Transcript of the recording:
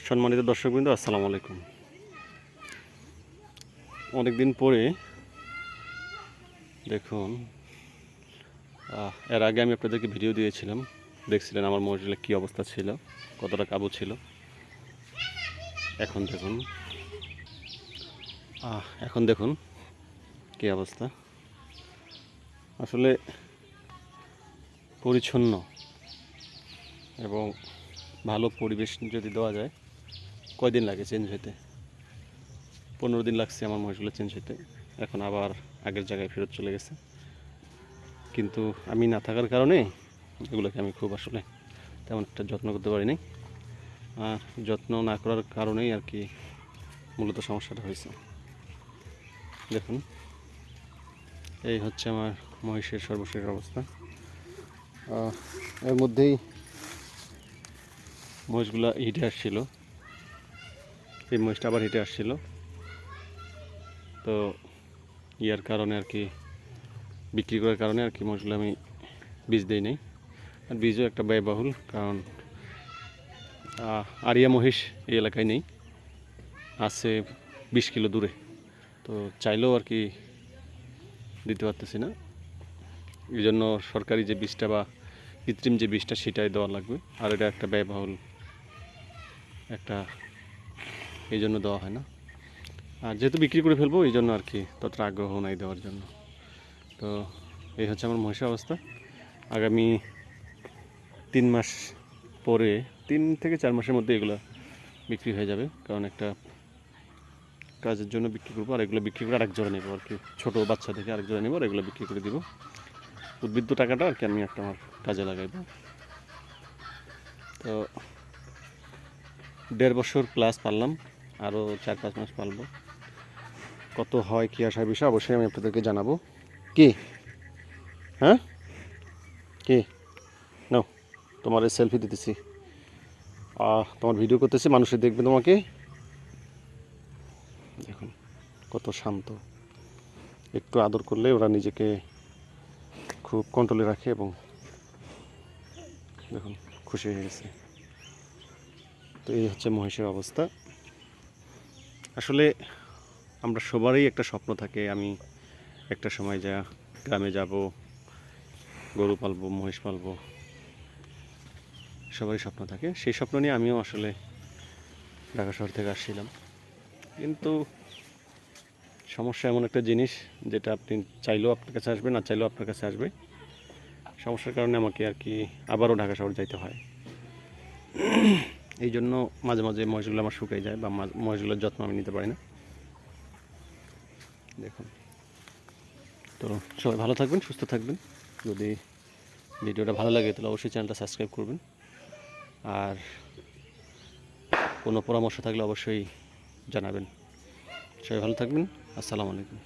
সম্মানিত দর্শকবৃন্দ, আসসালামু আলাইকুম। অনেকদিন পরে দেখুন, এর আগে আমি আপনাদেরকে ভিডিও দিয়েছিলাম, দেখছিলেন আমার মহিষগুলোর কী অবস্থা ছিল, কতটা কাবু ছিল। এখন দেখুন কী অবস্থা। আসলে পরিচ্ছন্ন এবং ভালো পরিবেশ যদি দেওয়া যায়, কয়দিন লাগে চেঞ্জ হতে? 15 দিন লাগছে আমার মহিষগুলো চেঞ্জ হতে। এখন আবার আগের জায়গায় ফেরত চলে গেছে। কিন্তু আমি না থাকার কারণে এগুলোকে আমি খুব আসলে তেমন একটা যত্ন করতে পারিনি। আর যত্ন না করার কারণেই আর কি মূলত সমস্যাটা হয়েছে। দেখুন, এই হচ্ছে আমার মহিষের সর্বশেষ অবস্থা। এর মধ্যেই মহিষগুলো হিটে আসছিল, এই মহিষটা আবার হিটে আসছিল। তো ইয়ার কারণে আর কি, বিক্রি করার কারণে আর কি মহিষগুলো আমি বীজ দিই নাই। আর বীজও একটা ব্যয়বহুল, কারণ আরিয়া মহিষ এই এলাকায় নেই, আছে 20 কিলো দূরে। তো চাইলেও আর কি দিতে পারতেছি না। এই জন্য সরকারি যে বীজটা বা কৃত্রিম যে বীজটা সেটাই দেওয়া লাগবে, আর এটা একটা ব্যয়বহুল একটা, এই জন্য দেওয়া হয় না। আর যেহেতু বিক্রি করে ফেলবো, এই জন্য আর কি ততটা আগ্রহ নাই দেওয়ার জন্য। তো এই হচ্ছে আমার মহিষের অবস্থা। আগামী 3 মাস পরে, 3 থেকে 4 মাসের মধ্যে এগুলো বিক্রি হয়ে যাবে, কারণ একটা কাজের জন্য বিক্রি করবো, আর এগুলো বিক্রি করে আরেক জোড়া নেবো আর কি, ছোটো বাচ্চা থেকে আরেক জোড়া নেবো, আর এগুলো বিক্রি করে দিব। উদ্বৃত্ত টাকাটা আর কি আমি একটা আমার কাজে লাগাইব। তো 1.5 বছর প্লাস পারলাম, আরও 4-5 মাস পালবো। কত হয় কী আসার বিষয় অবশ্যই আমি আপনাদেরকে জানাবো। কি হ্যাঁ কি নাও, তোমার সেলফি দিতেছি, তোমার ভিডিও করতেছি, মানুষের দেখবে তোমাকে। দেখুন কত শান্ত, একটু আদর করলে ওরা নিজেকে খুব কন্ট্রোলে রাখে, এবং দেখুন খুশি হয়ে গেছে। তো এই হচ্ছে মহিষের অবস্থা। আসলে আমরা সবারই একটা স্বপ্ন থাকে, আমি একটা সময় গ্রামে যাব, গরু পালবো, মহিষ পালবো, সবারই স্বপ্ন থাকে। সেই স্বপ্ন নিয়ে আমিও আসলে ঢাকা শহর থেকে আসছিলাম। কিন্তু সমস্যা এমন একটা জিনিস, যেটা আপনি চাইলেও আপনার কাছে আসবে, না চাইলেও আপনার কাছে আসবে। সমস্যার কারণে আমাকে আর কি আবারও ঢাকা শহর যাইতে হয়। এই জন্য মাঝে মাঝে মহিষগুলো আমার শুকাই যায়, বা মহিষগুলোর যত্ন আমি নিতে পারি না। দেখুন, তো সবাই ভালো থাকবেন, সুস্থ থাকবেন। যদি ভিডিওটা ভালো লাগে তাহলে অবশ্যই চ্যানেলটা সাবস্ক্রাইব করবেন, আর কোনো পরামর্শ থাকলে অবশ্যই জানাবেন। সবাই ভালো থাকবেন। আসসালামু আলাইকুম।